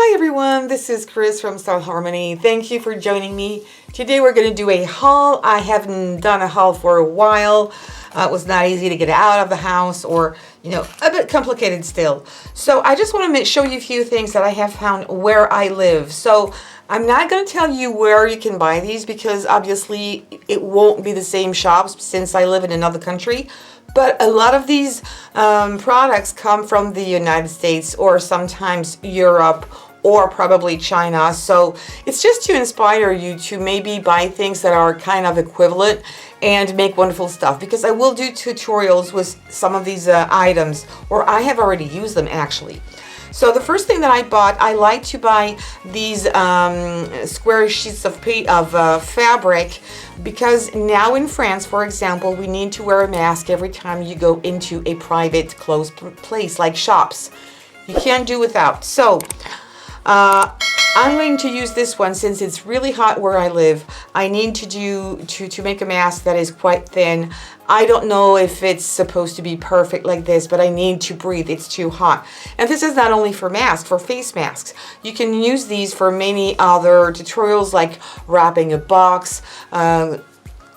Hi everyone, this is Chris from StylHarmony. Thank you for joining me. Today we're going to do a haul. I haven't done a haul for a while. It was not easy to get out of the house, or a bit complicated still. So I just want to show you a few things that I have found where I live. So I'm not going to tell you where you can buy these because obviously it won't be the same shops since I live in another country. But a lot of these products come from the United States or sometimes Europe or probably China. So it's just to inspire you to maybe buy things that are kind of equivalent and make wonderful stuff, because I will do tutorials with some of these items, or I have already used them actually. So the first thing that I bought, I like to buy these square sheets of fabric, because now in France, for example, we need to wear a mask every time you go into a private closed place like shops. You can't do without. So I'm going to use this one since it's really hot where I live. I need to make a mask that is quite thin. I don't know if it's supposed to be perfect like this, but I need to breathe. It's too hot. And this is not only for masks, for face masks. You can use these for many other tutorials, like wrapping a box,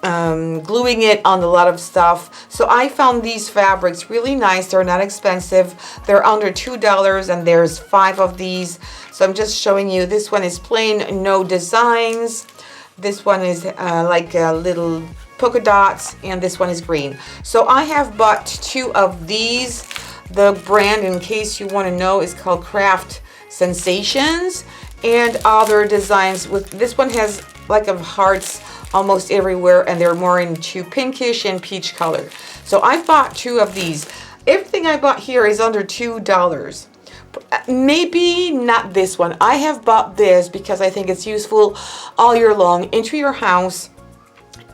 gluing it on a lot of stuff. So I found these fabrics really nice. They're not expensive. They're under $2, and there's 5 of these. So I'm just showing you. This one is plain, no designs. This one is like little polka dots, and this one is green. So I have bought 2 of these. The brand, in case you want to know, is called Craft Sensations, and other designs. With this one has like a hearts almost everywhere, and they're more into pinkish and peach color. So I've bought 2 of these. Everything I bought here is under $2. Maybe not this one. I have bought this because I think it's useful all year long into your house.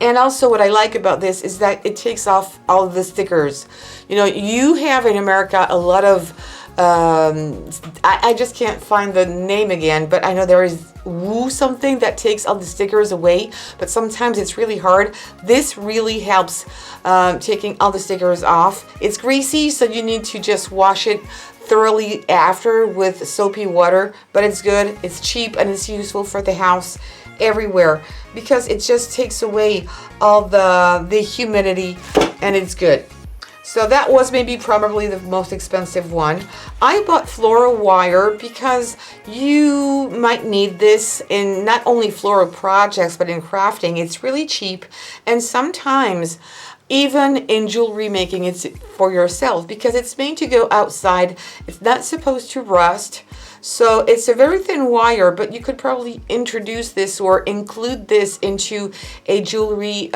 And also what I like about this is that it takes off all of the stickers. You have in America a lot of I just can't find the name again, but I know there is Woo something that takes all the stickers away, but sometimes it's really hard. This really helps taking all the stickers off. It's greasy, so you need to just wash it thoroughly after with soapy water, but it's good, it's cheap, and it's useful for the house everywhere because it just takes away all the humidity, and it's good. So that was maybe probably the most expensive one. I bought floral wire because you might need this in not only floral projects but in crafting. It's really cheap, and sometimes even in jewelry making it's for yourself because it's made to go outside. It's not supposed to rust. So it's a very thin wire, but you could probably introduce this or include this into a jewelry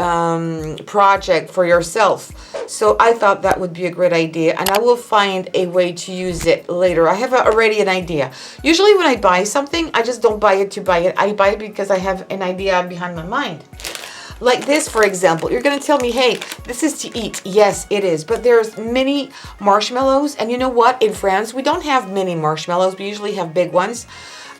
project for yourself. So I thought that would be a great idea, and I will find a way to use it later. I have already an idea. Usually when I buy something, I just don't buy it to buy it. I buy it because I have an idea behind my mind. Like this, for example. You're going to tell me, hey, this is to eat. Yes, it is. But there's mini marshmallows. And you know what? In France, we don't have mini marshmallows. We usually have big ones.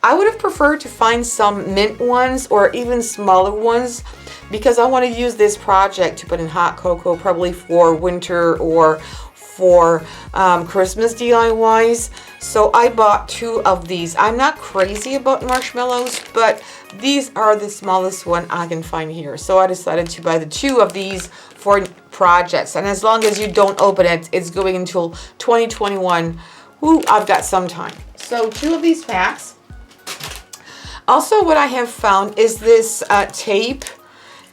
I would have preferred to find some mint ones or even smaller ones because I want to use this project to put in hot cocoa, probably for winter or for Christmas DIYs. So I bought 2 of these. I'm not crazy about marshmallows, but these are the smallest one I can find here. So I decided to buy the 2 of these for projects. And as long as you don't open it, it's going until 2021. Ooh, I've got some time. So 2 of these packs. Also, what I have found is this tape.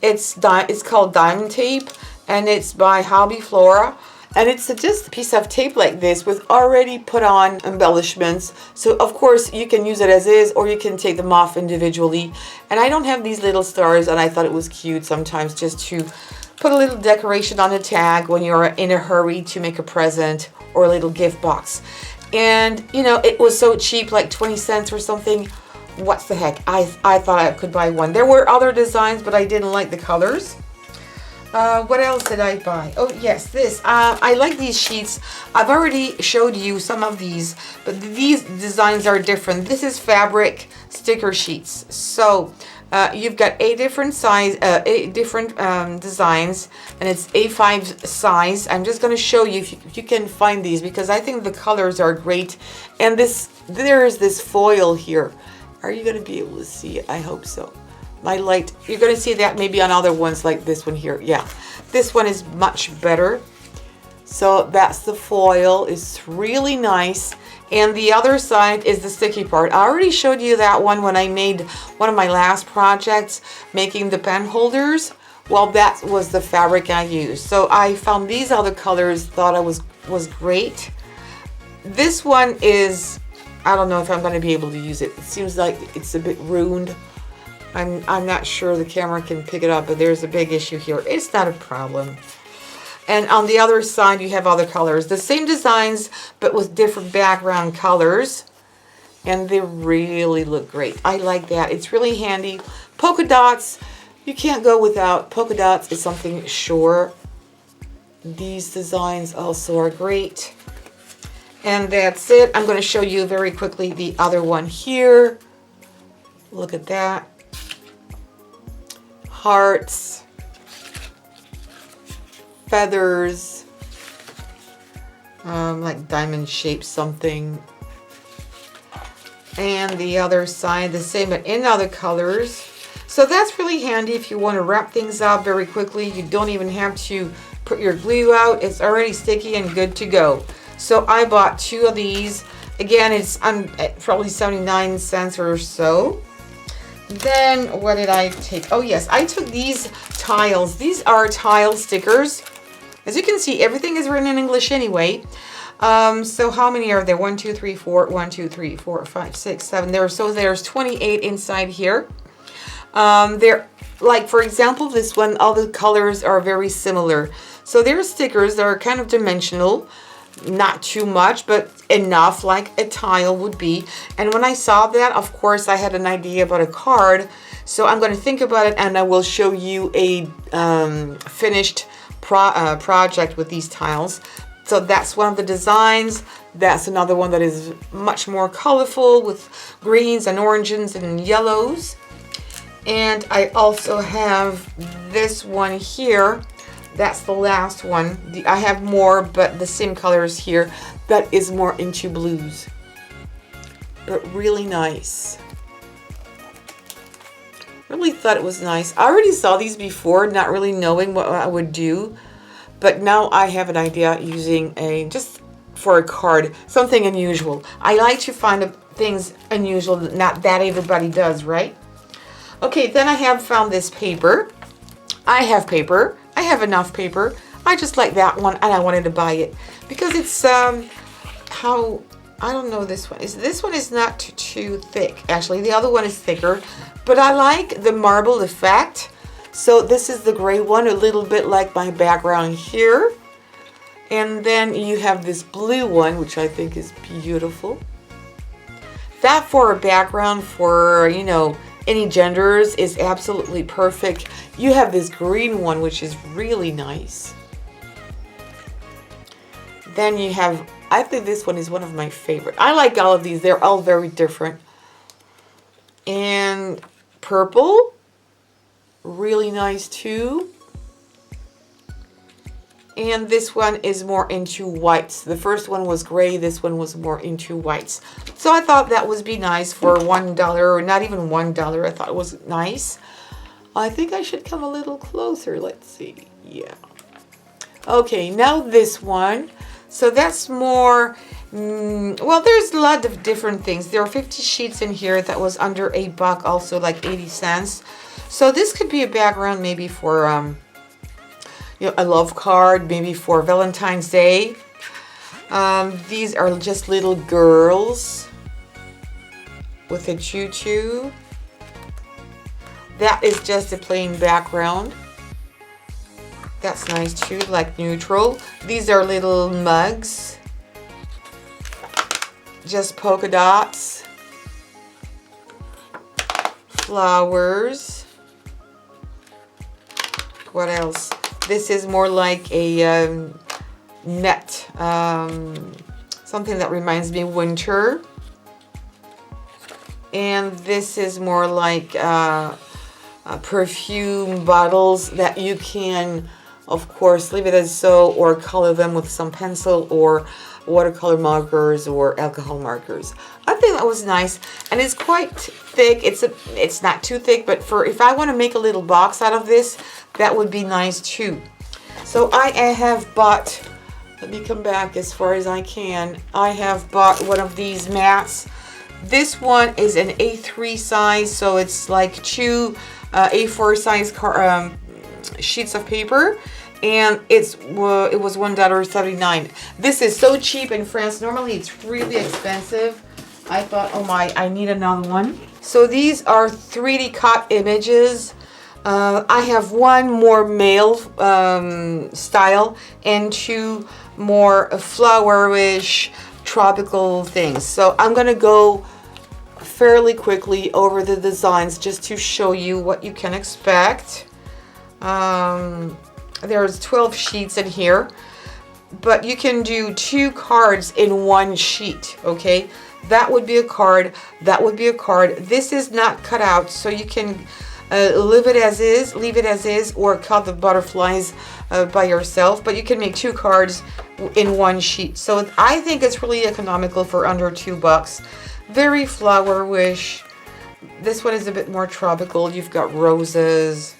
It's called diamond tape, and it's by Hobby Flora. And it's just a piece of tape like this with already put on embellishments. So of course you can use it as is, or you can take them off individually. And I don't have these little stars, and I thought it was cute sometimes just to put a little decoration on a tag when you're in a hurry to make a present or a little gift box. And it was so cheap, like 20 cents or something. What the heck? I thought I could buy one. There were other designs, but I didn't like the colors. What else did I buy? Oh yes, this. I like these sheets. I've already showed you some of these, but these designs are different. This is fabric sticker sheets. So You've got 8 different size, 8 different designs, and it's A5 size. I'm just going to show you if you can find these, because I think the colors are great. And there is this foil here. Are you going to be able to see it? I hope so. My light, you're going to see that maybe on other ones like this one here. Yeah, this one is much better. So that's the foil. It's really nice. And the other side is the sticky part. I already showed you that one when I made one of my last projects, making the pen holders. Well, that was the fabric I used. So I found these other colors, thought I was great. This one is, I don't know if I'm going to be able to use it. It seems like it's a bit ruined. I'm not sure the camera can pick it up, but there's a big issue here. It's not a problem. And on the other side, you have other colors. The same designs, but with different background colors. And they really look great. I like that. It's really handy. Polka dots, you can't go without. Polka dots is something sure. These designs also are great. And that's it. I'm going to show you very quickly the other one here. Look at that. Hearts. Feathers, like diamond shaped something. And the other side the same, but in other colors. So that's really handy if you want to wrap things up very quickly. You don't even have to put your glue out. It's already sticky and good to go. So I bought 2 of these. Again, it's probably 79 cents or so. Then what did I take? Oh yes, I took these tiles. These are tile stickers. As you can see, everything is written in English anyway. So how many are there? 1, 2, 3, 4. 1, 2, 3, 4, 5, 6, 7. So there's 28 inside here. They're like, for example, this one, all the colors are very similar. So they're stickers that are kind of dimensional. Not too much, but enough, like a tile would be. And when I saw that, of course, I had an idea about a card. So I'm going to think about it, and I will show you a finished project with these tiles. So that's one of the designs. That's another one that is much more colorful with greens and oranges and yellows. And I also have this one here. That's the last one. I have more, but the same colors here. That is more into blues. But really nice. Really thought it was nice. I already saw these before, not really knowing what I would do. But now I have an idea using just for a card, something unusual. I like to find things unusual, not that everybody does, right? Okay, then I have found this paper. I have paper. I have enough paper. I just like that one, and I wanted to buy it because it's I don't know this one. This one is not too thick. Actually, the other one is thicker, but I like the marble effect. So this is the gray one, a little bit like my background here. And then you have this blue one, which I think is beautiful. That for a background for, you know, any genders is absolutely perfect. You have this green one, which is really nice. Then you have, I think this one is one of my favorite. I like all of these. They're all very different. And purple, really nice too. And this one is more into whites. The first one was gray. This one was more into whites. So I thought that would be nice for $1, or not even $1. I thought it was nice. I think I should come a little closer. Let's see. Yeah. Okay, now this one. So that's more, well, there's a lot of different things. There are 50 sheets in here. That was under $1, also like 80 cents. So this could be a background maybe for, you know, a love card, maybe for Valentine's Day. These are just little girls with a tutu. That is just a plain background. That's nice too, like neutral. These are little mugs. Just polka dots. Flowers. What else? This is more like a net. Something that reminds me of winter. And this is more like perfume bottles that you can, of course, leave it as so or color them with some pencil or watercolor markers or alcohol markers. I think that was nice, and it's quite thick. It's not too thick, but for if I want to make a little box out of this, that would be nice too. So I have bought, let me come back as far as I can. I have bought one of these mats. This one is an A3 size, so it's like two A4 size sheets of paper, and it was $1.79. This is so cheap in France. Normally it's really expensive. I thought, oh my, I need another one. So these are 3D cut images. I have one more male style and two more flowerish tropical things. So I'm gonna go fairly quickly over the designs just to show you what you can expect. There's 12 sheets in here, but you can do 2 cards in one sheet, okay? That would be a card, that would be a card. This is not cut out, so you can leave it as is, or cut the butterflies by yourself, but you can make 2 cards in one sheet. So I think it's really economical for under $2. Very flower-ish. This one is a bit more tropical. You've got roses.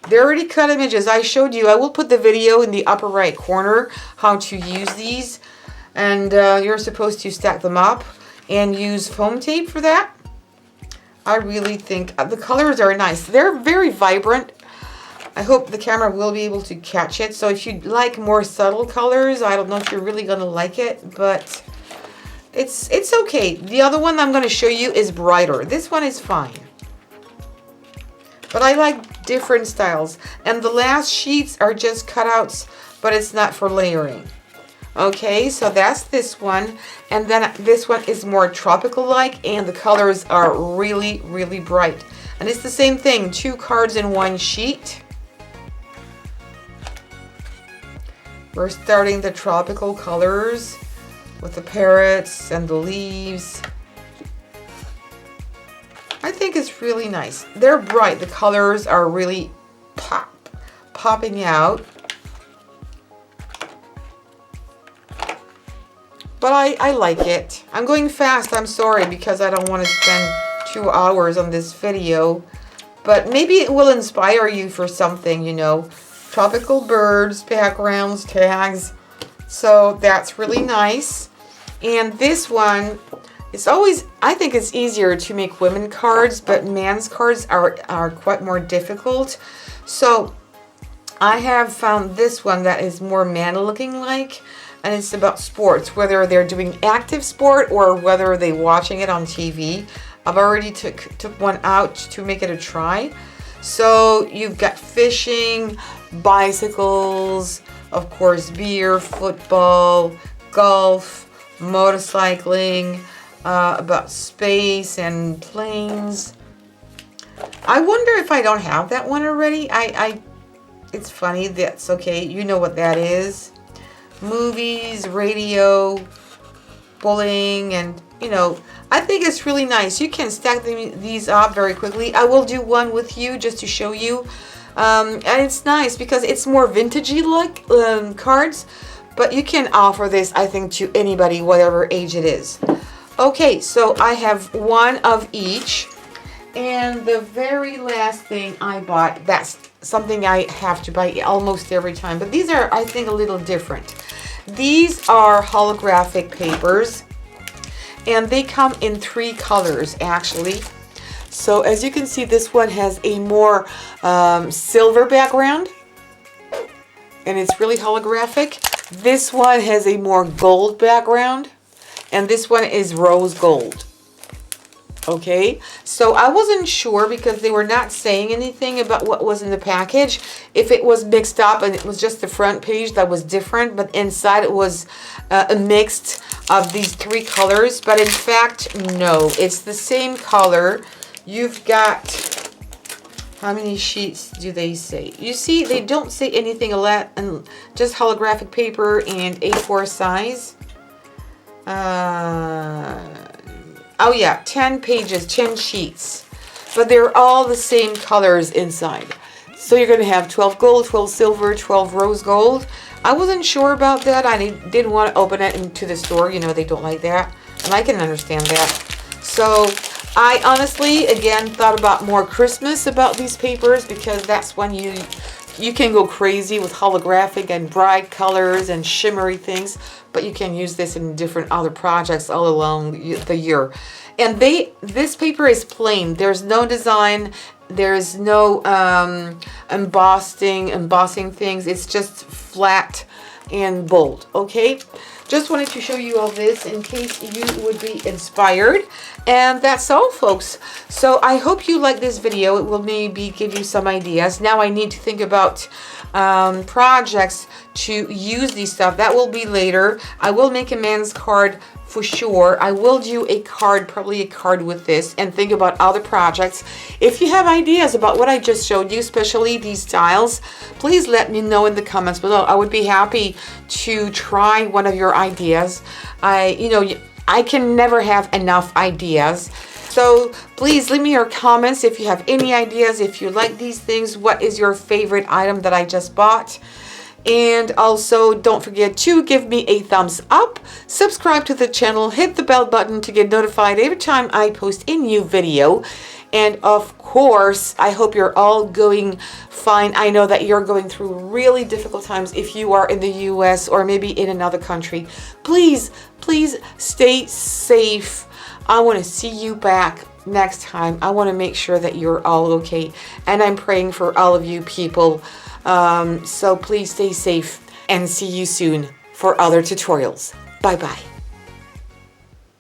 They're already cut images. I showed you. I will put the video in the upper right corner how to use these. And you're supposed to stack them up and use foam tape for that. I really think the colors are nice. They're very vibrant. I hope the camera will be able to catch it. So if you like more subtle colors, I don't know if you're really going to like it, but it's okay. The other one I'm going to show you is brighter. This one is fine. But I like different styles. And the last sheets are just cutouts, but it's not for layering. Okay, so that's this one. And then this one is more tropical-like, and the colors are really, really bright. And it's the same thing, 2 cards in one sheet. We're starting the tropical colors with the parrots and the leaves. I think it's really nice. They're bright. The colors are really popping out. But I like it. I'm going fast, I'm sorry, because I don't want to spend 2 hours on this video. But maybe it will inspire you for something, you know. Tropical birds, backgrounds, tags. So that's really nice. And this one, it's always, I think it's easier to make women cards, but man's cards are quite more difficult. So I have found this one that is more man-looking like. And it's about sports, whether they're doing active sport or whether they're watching it on TV. I've already took one out to make it a try. So you've got fishing, bicycles, of course, beer, football, golf, motorcycling, about space and planes. I wonder if I don't have that one already. It's funny, that's okay. You know what that is. Movies, radio, bowling, and you know, I think it's really nice. You can stack these up very quickly. I will do one with you just to show you, and it's nice because it's more vintagey like cards, but you can offer this, I think, to anybody, whatever age it is. Okay, so I have one of each, and the very last thing I bought, that's something I have to buy almost every time, but these are, I think, a little different. These are holographic papers, and they come in 3 colors actually. So as you can see, this one has a more silver background, and it's really holographic. This one has a more gold background, and this one is rose gold. Okay, so I wasn't sure because they were not saying anything about what was in the package. If it was mixed up and it was just the front page that was different, but inside it was a mix of these 3 colors. But in fact, no, it's the same color. You've got, how many sheets do they say? You see, they don't say anything a lot, and just holographic paper and A4 size. Oh yeah, 10 pages, 10 sheets. but they're all the same colors inside. So you're going to have 12 gold, 12 silver, 12 rose gold. I wasn't sure about that. I didn't want to open it into the store. You know, they don't like that. And I can understand that. So I honestly, again, thought about more Christmas about these papers, because that's when you can go crazy with holographic and bright colors and shimmery things. But you can use this in different other projects all along the year. And this paper is plain. There's no design. There's no embossing things. It's just flat and bold, okay? Just wanted to show you all this in case you would be inspired. And that's all, folks. So I hope you like this video. It will maybe give you some ideas. Now I need to think about projects to use these stuff. That will be later. I will make a man's card for sure. I will do a card, probably a card with this, and think about other projects. If you have ideas about what I just showed you, especially these styles, please let me know in the comments below. I would be happy to try one of your ideas. I can never have enough ideas. So please leave me your comments if you have any ideas, if you like these things, what is your favorite item that I just bought. And also don't forget to give me a thumbs up, subscribe to the channel, hit the bell button to get notified every time I post a new video. And of course, I hope you're all going fine. I know that you're going through really difficult times if you are in the US or maybe in another country. Please, please stay safe. I want to see you back next time. I want to make sure that you're all okay. And I'm praying for all of you people. So please stay safe and see you soon for other tutorials. Bye-bye.